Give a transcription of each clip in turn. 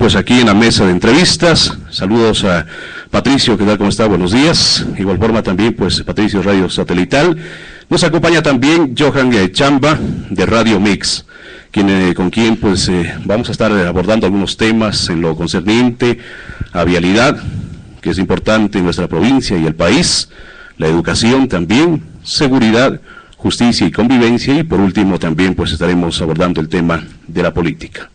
pues aquí en la mesa de entrevistas. Saludos a Patricio, ¿qué tal? ¿Cómo está? Buenos días. De igual forma también, pues, Patricio Radio Satelital. Nos acompaña también Johan Chamba, de Radio Mix, con quien, pues, vamos a estar abordando algunos temas en lo concerniente a vialidad, que es importante en nuestra provincia y el país, la educación también, seguridad, justicia y convivencia, y por último también, pues, estaremos abordando el tema de la política.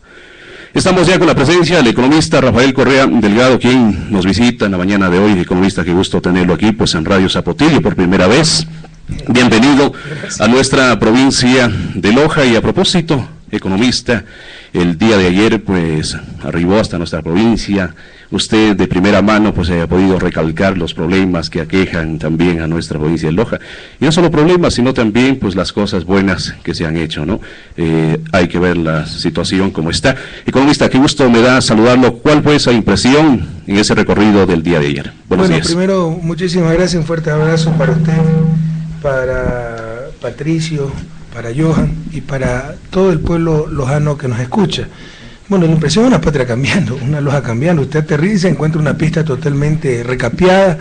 Estamos ya con la presencia del economista Rafael Correa Delgado, quien nos visita en la mañana de hoy. Economista, qué gusto tenerlo aquí, pues, en Radio Zapotillo por primera vez. Bienvenido a nuestra provincia de Loja. Y a propósito, economista, el día de ayer, pues, arribó hasta nuestra provincia. Usted de primera mano, pues, ha podido recalcar los problemas que aquejan también a nuestra provincia de Loja. Y no solo problemas, sino también, pues, las cosas buenas que se han hecho, ¿no? Hay que ver la situación como está. Economista, qué gusto me da saludarlo. ¿Cuál fue esa impresión en ese recorrido del día de ayer? Buenos días. Primero, muchísimas gracias, un fuerte abrazo para usted, para Patricio, para Johan y para todo el pueblo lojano que nos escucha. Bueno, la impresión es una patria cambiando, una Loja cambiando. Usted aterriza, encuentra una pista totalmente recapeada,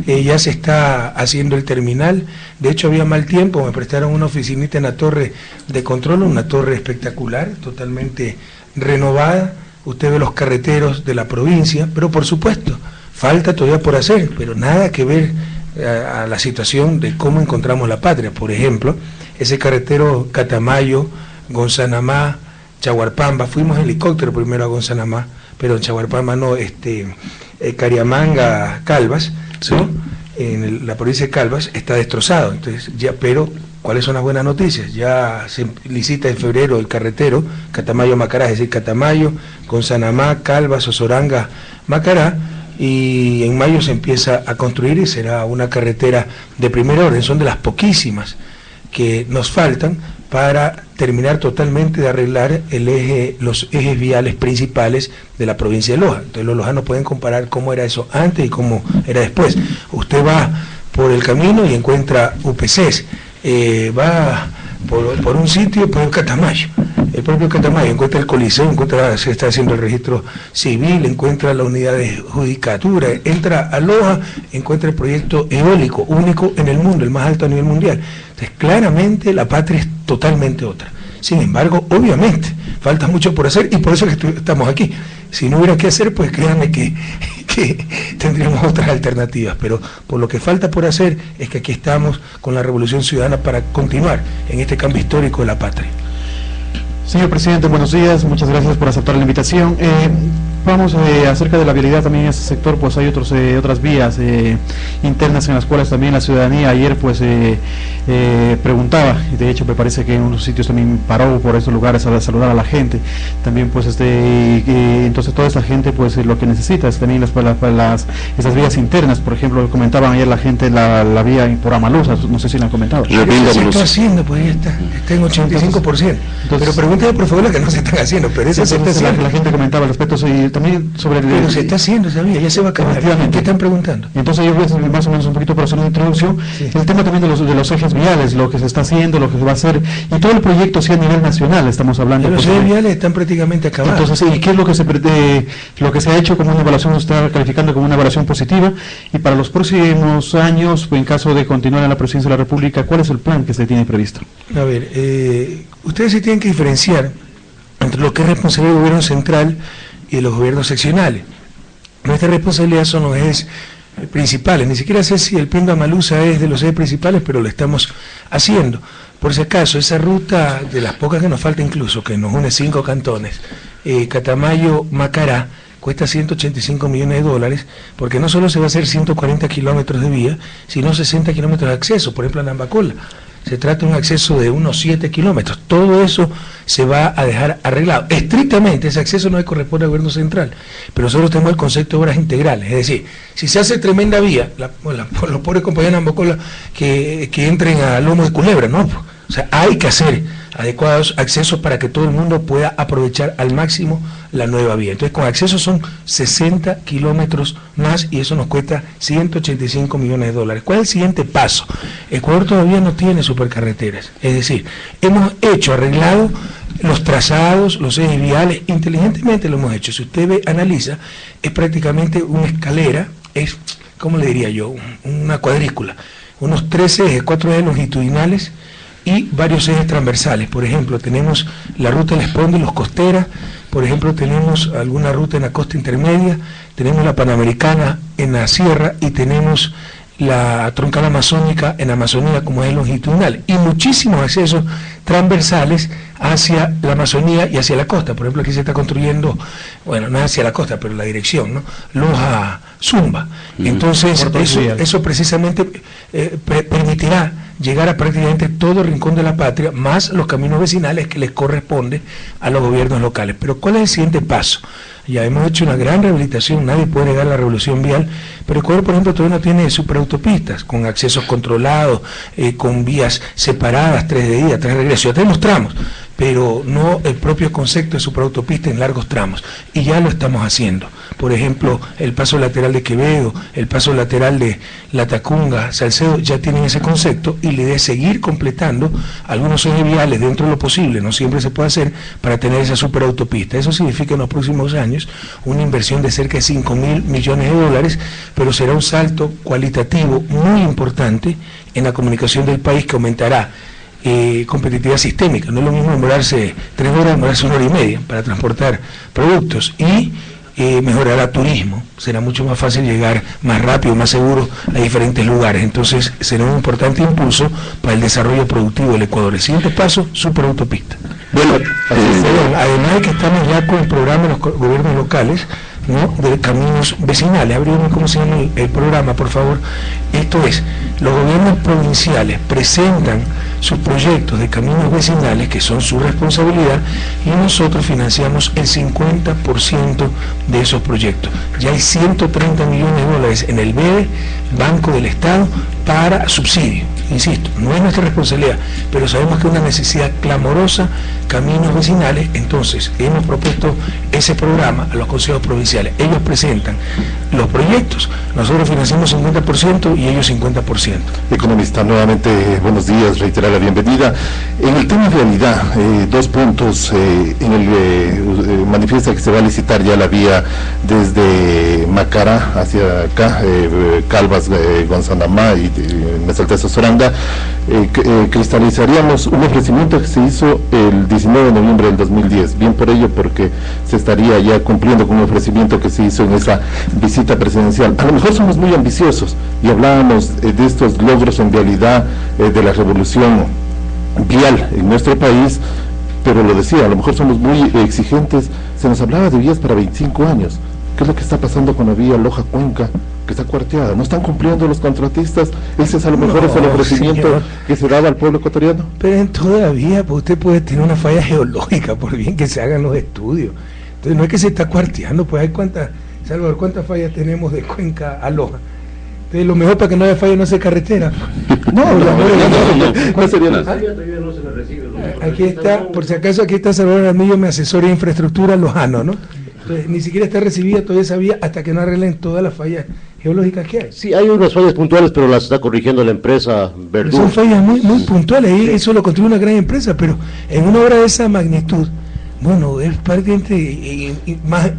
ya se está haciendo el terminal. De hecho, había mal tiempo, me prestaron una oficinita en la torre de control, una torre espectacular, totalmente renovada. Usted ve los carreteros de la provincia, pero por supuesto, falta todavía por hacer, pero nada que ver a la situación de cómo encontramos la patria. Por ejemplo, ese carretero Catamayo, Gonzanamá, Chaguarpamba, fuimos en helicóptero primero a Gonzanamá, pero en Chaguarpamba no, Cariamanga, Calvas, ¿sí? ¿No? En la provincia de Calvas está destrozado. Entonces, ya, pero ¿cuáles son las buenas noticias? Ya se licita en febrero el carretero Catamayo-Macará, es decir, Catamayo, Gonzanamá, Calvas, Osoranga, Macará, y en mayo se empieza a construir y será una carretera de primer orden. Son de las poquísimas que nos faltan para terminar totalmente de arreglar los ejes viales principales de la provincia de Loja. Entonces los lojanos pueden comparar cómo era eso antes y cómo era después. Usted va por el camino y encuentra UPCs, va por un sitio, por el Catamayo, el propio Catamayo, encuentra el Coliseo, se está haciendo el registro civil, encuentra la unidad de judicatura, entra a Loja, encuentra el proyecto eólico, único en el mundo, el más alto a nivel mundial. Entonces, claramente la patria es totalmente otra. Sin embargo, obviamente, falta mucho por hacer y por eso es que estamos aquí. Si no hubiera que hacer, pues créanme que tendríamos otras alternativas, pero por lo que falta por hacer es que aquí estamos con la Revolución Ciudadana para continuar en este cambio histórico de la patria. Señor presidente, buenos días, muchas gracias por aceptar la invitación. Vamos acerca de la vialidad también en este sector, pues hay otras vías internas en las cuales también la ciudadanía ayer pues preguntaba, y de hecho me parece que en unos sitios también paró por esos lugares a saludar a la gente. También pues entonces toda esta gente pues lo que necesita es también esas vías internas. Por ejemplo, comentaban ayer la gente la vía por Amalusa, no sé si la han comentado. Se está haciendo, pues está en 85%. Entonces, pero pregúntale por favor lo que no se están haciendo, pero eso se está haciendo. La gente comentaba al respecto también sobre pero se está haciendo esa vía, ya se va a acabar. ¿Qué están preguntando? Entonces yo voy a más o menos un poquito para hacer una introducción. Sí. El tema también de los ejes viales, lo que se está haciendo, lo que se va a hacer, y todo el proyecto sí a nivel nacional estamos hablando. Los ejes viales están prácticamente acabados. Entonces, ¿y qué es lo que se ha hecho como una evaluación, se está calificando como una evaluación positiva? Y para los próximos años, en caso de continuar en la presidencia de la República, ¿cuál es el plan que se tiene previsto? A ver, ustedes se tienen que diferenciar entre lo que es responsabilidad del gobierno central y de los gobiernos seccionales. Nuestra responsabilidad son los ejes principales. Ni siquiera sé si el plan de Amalusa es de los ejes principales, pero lo estamos haciendo. Por si acaso, esa ruta de las pocas que nos falta incluso, que nos une 5 cantones, Catamayo-Macará, cuesta $185 millones, porque no solo se va a hacer 140 kilómetros de vía, sino 60 kilómetros de acceso, por ejemplo en Ambacola. Se trata de un acceso de unos 7 kilómetros. Todo eso se va a dejar arreglado. Estrictamente, ese acceso no le corresponde al gobierno central, pero nosotros tenemos el concepto de obras integrales. Es decir, si se hace tremenda vía, los pobres compañeros de Ambacola que entren a lomo de culebra, ¿no? O sea, hay que hacer adecuados accesos para que todo el mundo pueda aprovechar al máximo la nueva vía. Entonces, con acceso son 60 kilómetros más y eso nos cuesta 185 millones de dólares. ¿Cuál es el siguiente paso? Ecuador todavía no tiene supercarreteras, es decir, hemos arreglado los trazados, los ejes viales, inteligentemente lo hemos hecho. Si usted analiza, es prácticamente una escalera, es, ¿cómo le diría yo? Una cuadrícula, unos 3 ejes, 4 ejes longitudinales y varios ejes transversales. Por ejemplo, tenemos la ruta del Esponde, los costeras, por ejemplo, tenemos alguna ruta en la costa intermedia, tenemos la Panamericana en la sierra y tenemos la troncal amazónica en Amazonía como es longitudinal, y muchísimos accesos transversales hacia la Amazonía y hacia la costa. Por ejemplo, aquí se está construyendo, bueno, no hacia la costa, pero la dirección, ¿no? Loja Zumba. Entonces, eso precisamente permitirá llegar a prácticamente todo el rincón de la patria, más los caminos vecinales que les corresponde a los gobiernos locales. Pero ¿cuál es el siguiente paso? Ya hemos hecho una gran rehabilitación, nadie puede negar la revolución vial, pero Ecuador, por ejemplo, todavía no tiene superautopistas, con accesos controlados, con vías separadas, 3 de ida, 3 de regreso. Ya tenemos tramos, pero no el propio concepto de superautopista en largos tramos, y ya lo estamos haciendo. Por ejemplo, el paso lateral de Quevedo, el paso lateral de La Tacunga, Salcedo, ya tienen ese concepto, y la idea es seguir completando algunos ejes viales dentro de lo posible, no siempre se puede hacer, para tener esa superautopista. Eso significa en los próximos años una inversión de cerca de 5.000 millones de dólares, pero será un salto cualitativo muy importante en la comunicación del país, que aumentará competitividad sistémica. No es lo mismo demorarse 3 horas, demorarse 1 hora y media para transportar productos, y mejorará turismo, será mucho más fácil llegar más rápido, más seguro a diferentes lugares. Entonces será un importante impulso para el desarrollo productivo del Ecuador. El siguiente paso, superautopista. Bueno, además de que estamos ya con el programa de los gobiernos locales, ¿no?, de caminos vecinales. Abrimos, ¿cómo se llama el programa, por favor? Esto es, los gobiernos provinciales presentan sus proyectos de caminos vecinales, que son su responsabilidad, y nosotros financiamos el 50% de esos proyectos. Ya hay 130 millones de dólares en el BEDE, Banco del Estado, para subsidio. Insisto, no es nuestra responsabilidad, pero sabemos que es una necesidad clamorosa, caminos vecinales. Entonces hemos propuesto ese programa a los consejos provinciales. Ellos presentan los proyectos, nosotros financiamos 50% y ellos 50%. Economista, nuevamente buenos días, reiterar la bienvenida. En el tema de vialidad, 2 puntos. Manifiesta que se va a licitar ya la vía desde Macará hacia acá, Calvas, Gonzanamá y Mesalteza Soranga. Cristalizaríamos un ofrecimiento que se hizo el 19 de noviembre del 2010, bien por ello, porque se estaría ya cumpliendo con un ofrecimiento que se hizo en esa visita presidencial. A lo mejor somos muy ambiciosos y hablábamos de estos logros en vialidad, de la revolución vial en nuestro país, pero lo decía, a lo mejor somos muy exigentes. Se nos hablaba de vías para 25 años. ¿Qué es lo que está pasando con la vía Loja-Cuenca, que está cuarteada? ¿No están cumpliendo los contratistas? Ese es a lo mejor es el ofrecimiento, señor, que se daba al pueblo ecuatoriano. Pero todavía pues, usted puede tener una falla geológica, por bien que se hagan los estudios. Entonces no es que se está cuarteando, pues hay Salvador, ¿cuántas fallas tenemos de Cuenca a Loja? Entonces lo mejor para que no haya falla no hace carretera. No sería la... Aquí está, por si acaso, aquí está Salvador Armillo, mi asesor de infraestructura lojano, ¿no? Entonces, ni siquiera está recibida toda esa vía hasta que no arreglen todas las fallas geológicas que hay. Sí, hay unas fallas puntuales, pero las está corrigiendo la empresa Verdú. Son fallas muy puntuales, y eso lo construye una gran empresa, pero en una obra de esa magnitud, bueno, es prácticamente,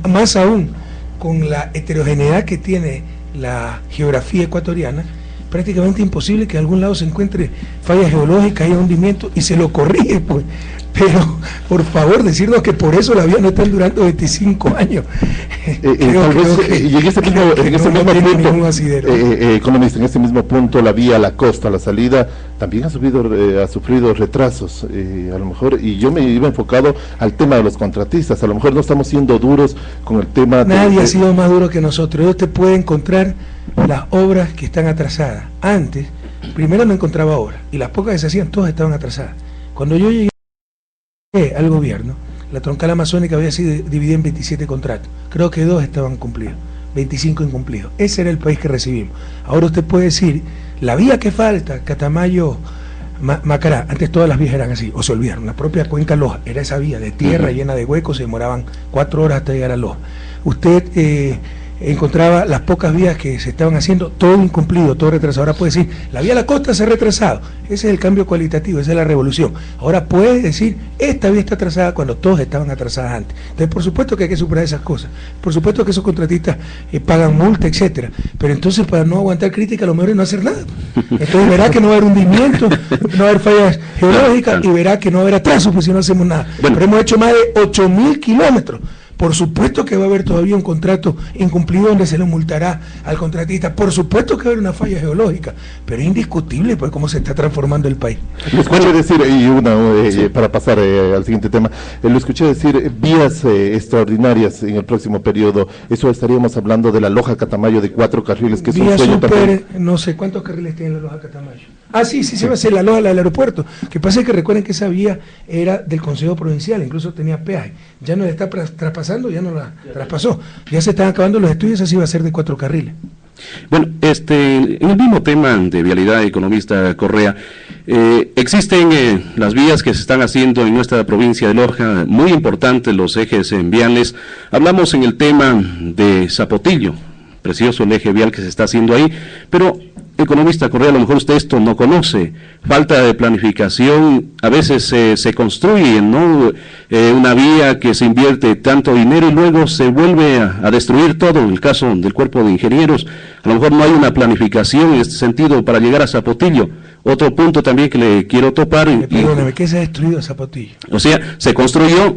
más aún, con la heterogeneidad que tiene la geografía ecuatoriana, prácticamente imposible que en algún lado se encuentre fallas geológicas, haya hundimiento y se lo corrige, pues. Pero, por favor, decirnos que por eso la vía no está durando 25 años. Y en este mismo punto, la vía a la costa, la salida, también ha sufrido retrasos, a lo mejor, y yo me iba enfocado al tema de los contratistas. A lo mejor no estamos siendo duros con el tema. Nadie ha sido más duro que nosotros. Usted puede encontrar las obras que están atrasadas. Antes, primero no encontraba obras, y las pocas que se hacían, todas estaban atrasadas. Cuando yo llegué al gobierno, la troncal amazónica había sido dividida en 27 contratos, creo que 2 estaban cumplidos, 25 incumplidos. Ese era el país que recibimos. Ahora usted puede decir, la vía que falta, Catamayo, Macará, antes todas las vías eran así, o se olvidaron, la propia cuenca Loja era esa vía de tierra llena de huecos, se demoraban 4 horas hasta llegar a Loja. Usted encontraba las pocas vías que se estaban haciendo, todo incumplido, todo retrasado. Ahora puede decir, la vía a la costa se ha retrasado, ese es el cambio cualitativo, esa es la revolución. Ahora puede decir, esta vía está atrasada cuando todos estaban atrasadas antes. Entonces, por supuesto que hay que superar esas cosas, por supuesto que esos contratistas pagan multa, etcétera, pero entonces para no aguantar crítica lo mejor es no hacer nada. Entonces verá que no va a haber hundimiento, no va a haber fallas geológicas y verá que no va a haber atrasos, pues si no hacemos nada. Bueno. Pero hemos hecho más de 8.000 kilómetros. Por supuesto que va a haber todavía un contrato incumplido donde se le multará al contratista. Por supuesto que va a haber una falla geológica, pero es indiscutible pues cómo se está transformando el país. Lo escuché decir, y para pasar al siguiente tema, lo escuché decir vías extraordinarias en el próximo periodo. Eso estaríamos hablando de la Loja-Catamayo de 4 carriles, que es un sueño también. No sé cuántos carriles tiene la Loja-Catamayo. Sí, se va a hacer la Loja, la del aeropuerto. Que pasa es que recuerden que esa vía era del Consejo Provincial, incluso tenía peaje. Ya no la está traspasando, ya no la traspasó. Ya se están acabando los estudios, así va a ser de 4 carriles. Bueno, en el mismo tema de vialidad, economista Correa, existen las vías que se están haciendo en nuestra provincia de Loja, muy importantes los ejes viales. Hablamos en el tema de Zapotillo, precioso el eje vial que se está haciendo ahí, pero economista Correa, a lo mejor usted esto no conoce, falta de planificación, a veces se construye, ¿no? Una vía que se invierte tanto dinero y luego se vuelve a destruir todo, en el caso del cuerpo de ingenieros, a lo mejor no hay una planificación en este sentido para llegar a Zapotillo. Otro punto también que le quiero topar. Perdóname, ¿qué se ha destruido Zapotillo? O sea, se construyó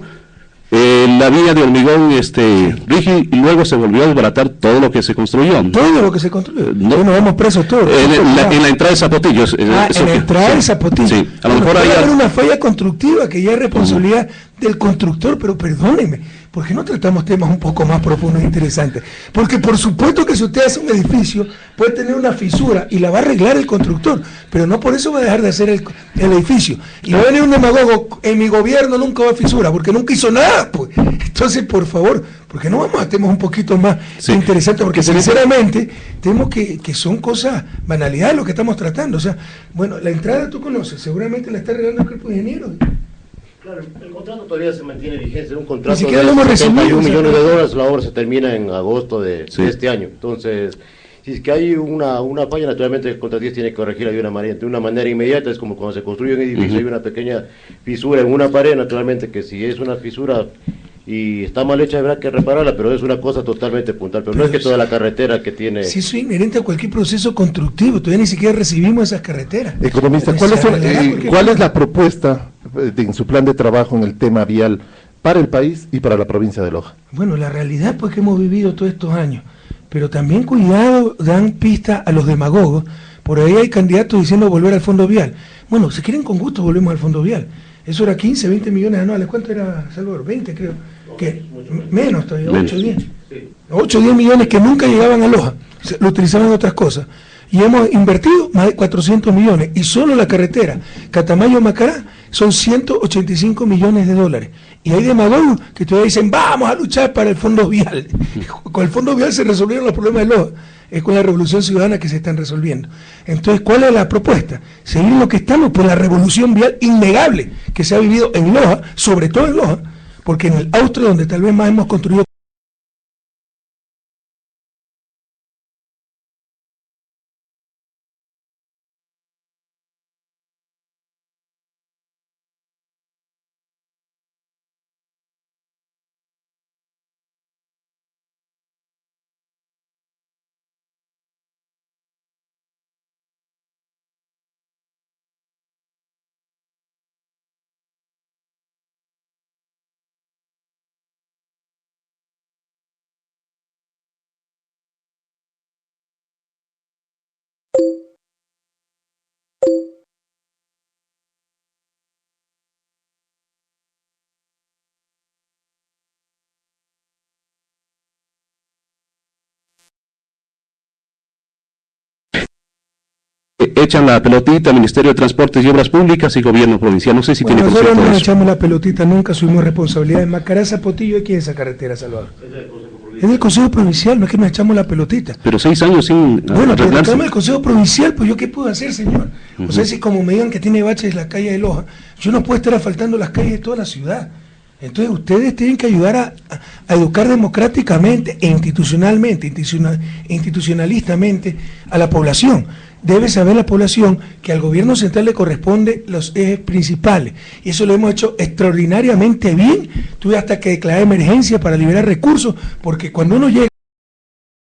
la vía de hormigón rígido y luego se volvió a desbaratar todo lo que se construyó. Todo lo que se construyó. No, nos vamos presos todos. En la entrada de Zapotillo. En la entrada de Zapotillo. Sí, a lo mejor puede haber una falla constructiva que ya es responsabilidad del constructor, pero perdónenme, ¿por qué no tratamos temas un poco más profundos e interesantes? Porque por supuesto que si usted hace un edificio, puede tener una fisura y la va a arreglar el constructor, pero no por eso va a dejar de hacer el edificio. Y va a venir un demagogo, en mi gobierno nunca va a fisura, porque nunca hizo nada, pues. Entonces, por favor, porque no vamos a temas un poquito más interesantes, porque sinceramente, tenemos que son cosas, banalidades lo que estamos tratando. O sea, bueno, la entrada tú conoces, seguramente la está arreglando el cuerpo de ingenieros. Claro, el contrato todavía se mantiene vigente, es un contrato de $71 millones, la obra se termina en agosto de este año. Entonces, si es que hay una falla, naturalmente el contratista tiene que corregirla de una manera inmediata. Es como cuando se construye un edificio, hay una pequeña fisura en una pared, naturalmente que si es una fisura y está mal hecha habrá que repararla, pero es una cosa totalmente puntual, pero no es que toda la carretera que tiene... Sí, eso es inherente a cualquier proceso constructivo, todavía ni siquiera recibimos esas carreteras. Economista, ¿cuál es la propuesta en su plan de trabajo en el tema vial para el país y para la provincia de Loja? Bueno, la realidad pues que hemos vivido todos estos años, pero también cuidado, dan pista a los demagogos. Por ahí hay candidatos diciendo volver al fondo vial. Bueno, si quieren con gusto volvemos al fondo vial. Eso era 15, 20 millones anuales. ¿Cuánto era, Salvador? 20 creo. ¿Qué? Menos todavía, 8 o 10. 8 o 10 millones que nunca llegaban a Loja, lo utilizaban en otras cosas. Y hemos invertido más de 400 millones. Y solo la carretera Catamayo-Macará son 185 millones de dólares. Y hay demagogos que todavía dicen, vamos a luchar para el fondo vial. Con el fondo vial se resolvieron los problemas de Loja. Es con la revolución ciudadana que se están resolviendo. Entonces, ¿cuál es la propuesta? Seguir lo que estamos, por la revolución vial innegable que se ha vivido en Loja, sobre todo en Loja, porque en el Austro, donde tal vez más hemos construido echan la pelotita Ministerio de Transportes y Obras Públicas y Gobierno Provincial. No sé si tiene concepto de eso. Nosotros no echamos la pelotita, nunca subimos responsabilidades. Macará, Zapotillo, ¿quién es esa carretera, Salvador? Es del Consejo Provincial. Es del Consejo Provincial, no es que nos echamos la pelotita. Pero 6 años sin bueno, pero arreglarse. reclama el Consejo Provincial, pues yo qué puedo hacer, señor. O sea, si como me digan que tiene baches la calle de Loja, yo no puedo estar asfaltando las calles de toda la ciudad. Entonces ustedes tienen que ayudar a educar democráticamente e institucionalistamente a la población. Debe saber la población que al gobierno central le corresponde los ejes principales. Y eso lo hemos hecho extraordinariamente bien. Tuve hasta que declarar emergencia para liberar recursos, porque cuando uno llega